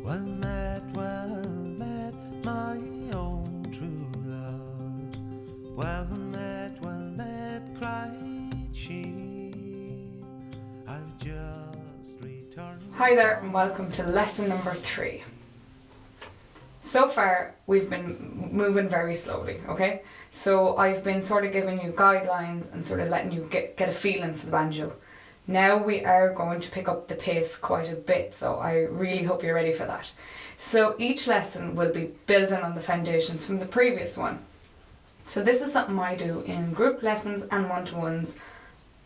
well met, my own true love. Well met, cried she. I've just returned. Hi there and welcome to lesson number 3. So far we've been moving very slowly, okay? So I've been sort of giving you guidelines and sort of letting you get a feeling for the banjo. Now we are going to pick up the pace quite a bit, so I really hope you're ready for that. So each lesson will be building on the foundations from the previous one. So this is something I do in group lessons and one-to-ones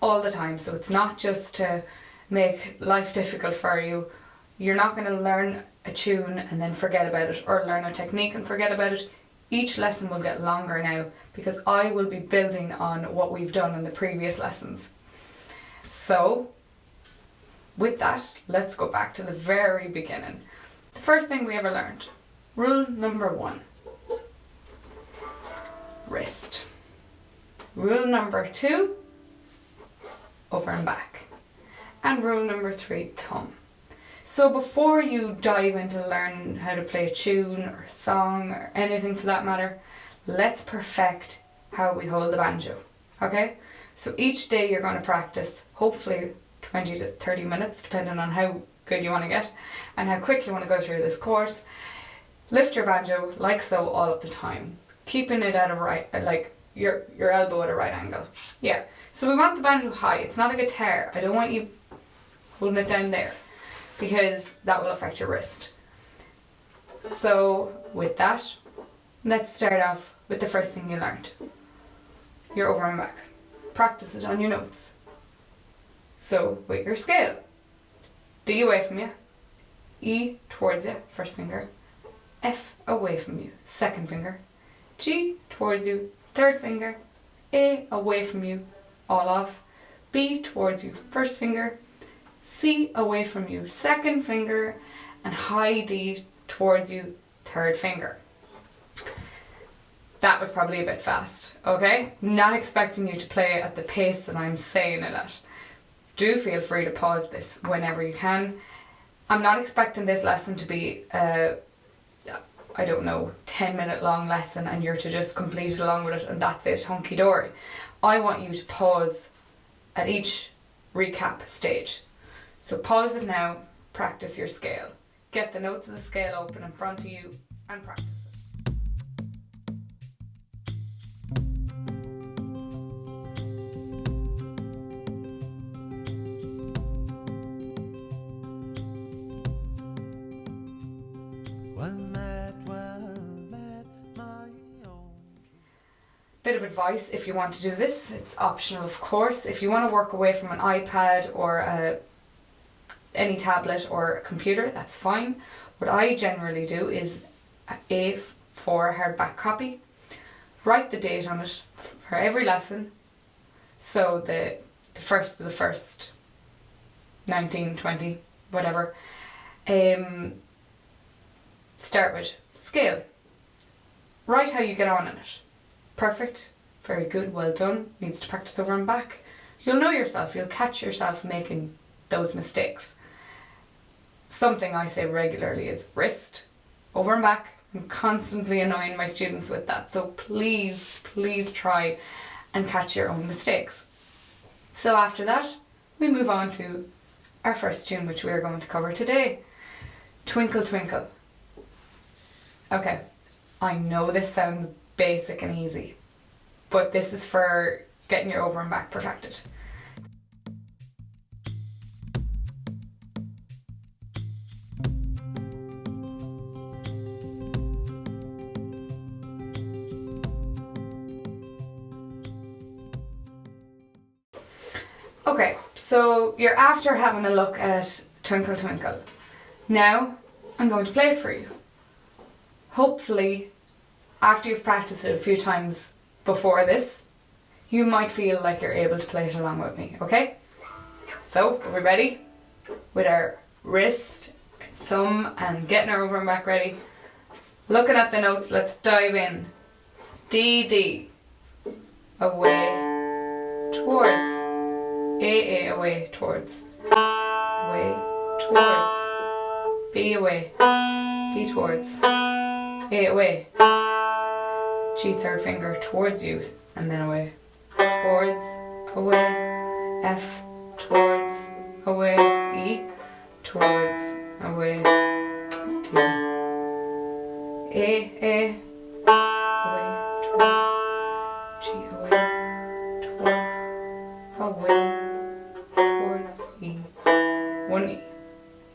all the time. So it's not just to make life difficult for you. You're not going to learn a tune and then forget about it, or learn a technique and forget about it. Each lesson will get longer now because I will be building on what we've done in the previous lessons. So with that, let's go back to the very beginning. The first thing we ever learned, rule number 1, wrist. Rule number 2, over and back. And rule number 3, thumb. So before you dive into learning how to play a tune or a song or anything for that matter, let's perfect how we hold the banjo, okay? So each day you're going to practice, hopefully 20 to 30 minutes, depending on how good you want to get and how quick you want to go through this course. Lift your banjo like so all of the time, keeping it at a right, like your elbow at a right angle. Yeah, so we want the banjo high. It's not a guitar. I don't want you holding it down there, because that will affect your wrist. So with that, let's start off with the first thing you learned. Your over and back. Practice it on your notes. So with your scale, D away from you, E towards you, first finger, F away from you, second finger, G towards you, third finger, A away from you, all off, B towards you, first finger, C away from you, second finger, and high D towards you, third finger. That was probably a bit fast, okay? Not expecting you to play at the pace that I'm saying it at. Do feel free to pause this whenever you can. I'm not expecting this lesson to be a, 10-minute long lesson and you're to just complete it along with it and that's it, hunky dory. I want you to pause at each recap stage. So pause it now, practice your scale. Get the notes of the scale open in front of you and practice it. Well met, my own. Bit of advice if you want to do this, it's optional of course. If you want to work away from an iPad or any tablet or computer, that's fine. What I generally do is A4 hardback copy, write the date on it for every lesson. So the first of the first, 19, 20, whatever. Start with scale. Write how you get on in it. Perfect, very good, well done. Needs to practice over and back. You'll know yourself, you'll catch yourself making those mistakes. Something I say regularly is wrist, over and back. I'm constantly annoying my students with that, so please try and catch your own mistakes. So after that, we move on to our first tune, which we are going to cover today. Twinkle Twinkle. Okay, I know this sounds basic and easy, but this is for getting your over and back perfected. Okay, so you're after having a look at Twinkle Twinkle. Now, I'm going to play it for you. Hopefully, after you've practiced it a few times before this, you might feel like you're able to play it along with me, okay? So, are we ready? With our wrist, thumb, and getting our over and back ready. Looking at the notes, let's dive in. D, D. Away, towards. A, away, towards. Away, towards. B away, B towards, A away, G third finger towards you and then away, towards, away, F towards, away, E towards, away, D, A, away, towards, G away, towards, E, one E.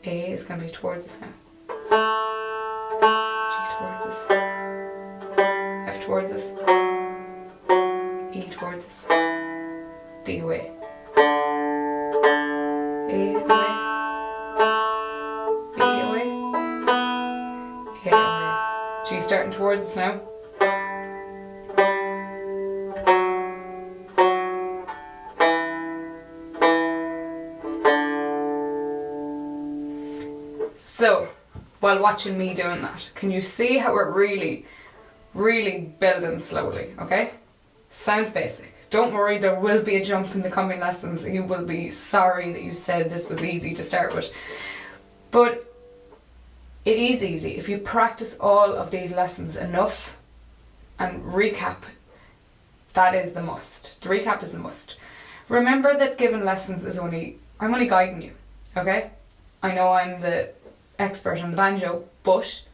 A is going to be towards us now. G towards us. F towards us. E towards us. D away. A away. B away. A away. G starting towards us now. So, while watching me doing that, can you see how we're really building slowly, okay? Sounds basic. Don't worry, there will be a jump in the coming lessons. You will be sorry that you said this was easy to start with. But it is easy if you practice all of these lessons enough and recap. That is the must. The recap is the must. Remember that given lessons is I'm only guiding you, okay? I know I'm the expert on the banjo, but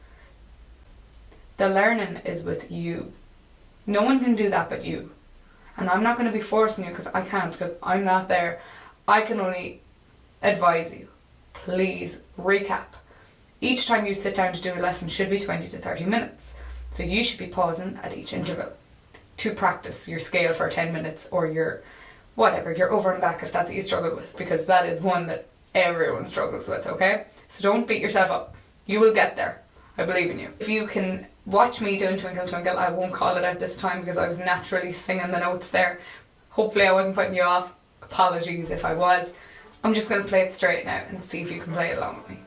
the learning is with you. No one can do that but you. And I'm not going to be forcing you because I can't, because I'm not there. I can only advise you. Please recap. Each time you sit down to do a lesson should be 20 to 30 minutes. So you should be pausing at each interval to practice your scale for 10 minutes or your whatever, your over and back if that's what you struggle with, because that is one that everyone struggles with, okay? So don't beat yourself up. You will get there. I believe in you. If you can watch me doing Twinkle Twinkle, I won't call it out this time because I was naturally singing the notes there. Hopefully I wasn't putting you off. Apologies if I was. I'm just going to play it straight now and see if you can play along with me.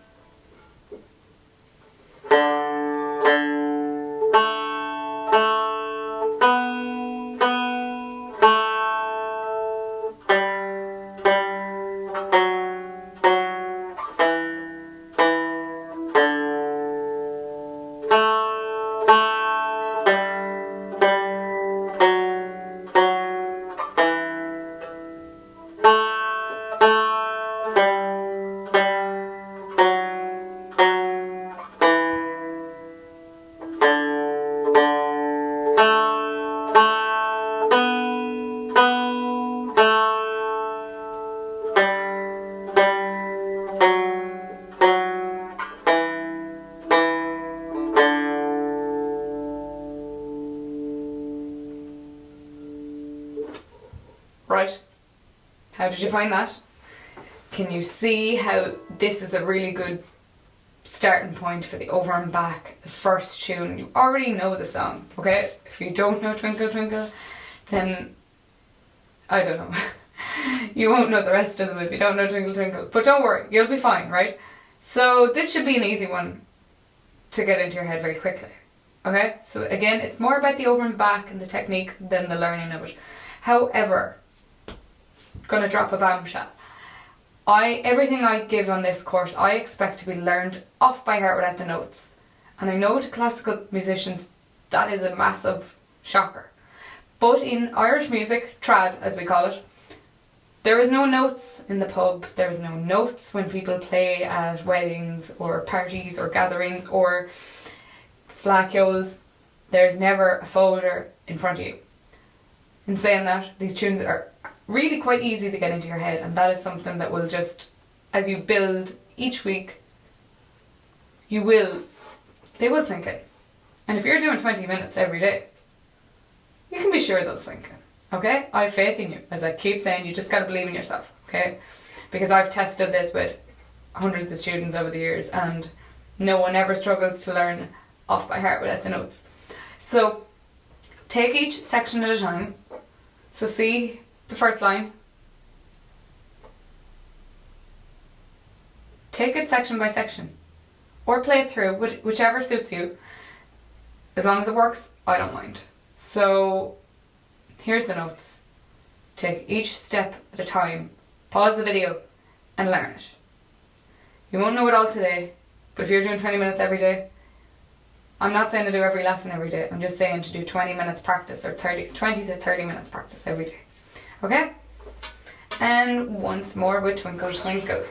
Right? How did you find that? Can you see how this is a really good starting point for the over and back, the first tune? You already know the song, okay? If you don't know Twinkle Twinkle, then I don't know. You won't know the rest of them if you don't know Twinkle Twinkle. But don't worry, you'll be fine, right? So this should be an easy one to get into your head very quickly. Okay? So again, it's more about the over and back and the technique than the learning of it. However, gonna drop a bombshell. Everything I give on this course, I expect to be learned off by heart without the notes. And I know to classical musicians that is a massive shocker. But in Irish music, trad as we call it, there is no notes in the pub, there is no notes when people play at weddings or parties or gatherings or flaciols. There's never a folder in front of you. In saying that, these tunes are really quite easy to get into your head, and that is something that will just, as you build each week, they will sink in. And if you're doing 20 minutes every day, you can be sure they'll sink in. Okay? I have faith in you. As I keep saying, you just gotta believe in yourself. Okay? Because I've tested this with hundreds of students over the years, and no one ever struggles to learn off by heart without the notes. So take each section at a time. So see the first line. Take it section by section, or play it through, whichever suits you. As long as it works, I don't mind. So here's the notes. Take each step at a time, pause the video and learn it. You won't know it all today, But if you're doing 20 minutes every day, I'm not saying to do every lesson every day. I'm just saying to do 20 minutes practice or 20 to 30 minutes practice every day. Okay? And once more with Twinkle Twinkle.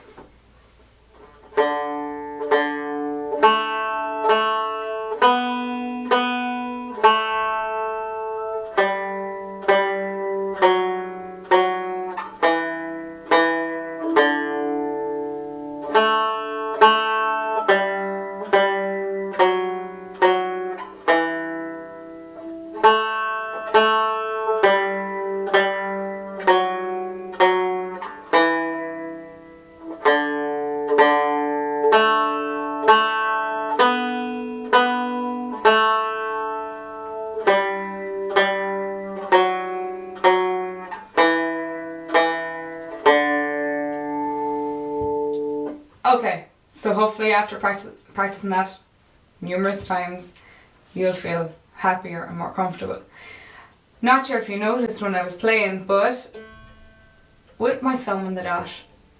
Okay, so hopefully after practicing that numerous times, you'll feel happier and more comfortable. Not sure if you noticed when I was playing, but with my thumb and the dot,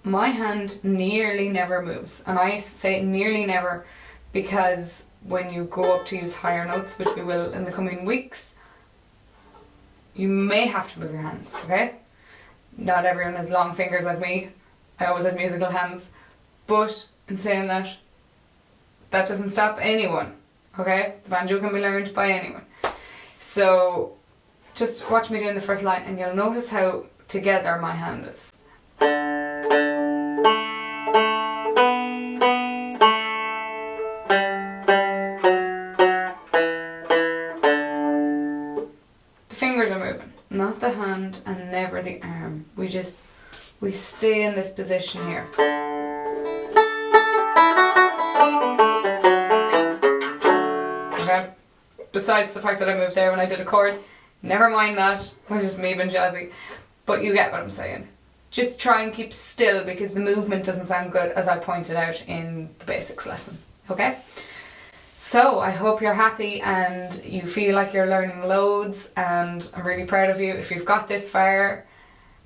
my hand nearly never moves. And I say nearly never because when you go up to use higher notes, which we will in the coming weeks, you may have to move your hands, okay? Not everyone has long fingers like me. I always had musical hands. But in saying that, that doesn't stop anyone, okay? The banjo can be learned by anyone. So just watch me doing the first line and you'll notice how together my hand is. The fingers are moving, not the hand and never the arm. We stay in this position here. Okay? Besides the fact that I moved there when I did a chord, never mind that, it was just me being jazzy. But you get what I'm saying. Just try and keep still because the movement doesn't sound good, as I pointed out in the basics lesson. Okay? So I hope you're happy and you feel like you're learning loads, and I'm really proud of you. If you've got this far,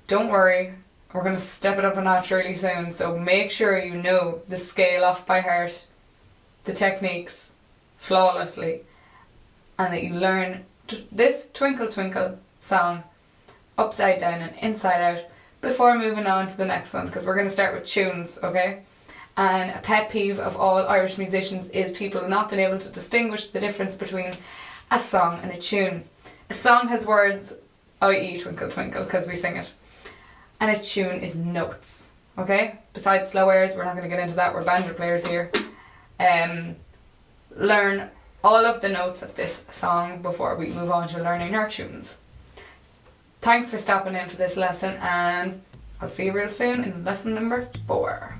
don't worry. We're going to step it up a notch really soon. So make sure you know the scale off by heart, the techniques flawlessly, and that you learn this Twinkle Twinkle song upside down and inside out before moving on to the next one, because we're going to start with tunes, okay? And a pet peeve of all Irish musicians is people not being able to distinguish the difference between a song and a tune. A song has words, i.e. Twinkle Twinkle, because we sing it. And a tune is notes, okay? Besides slow airs, we're not going to get into that, we're banjo players here. Learn all of the notes of this song before we move on to learning our tunes. Thanks for stopping in for this lesson, and I'll see you real soon in lesson number 4.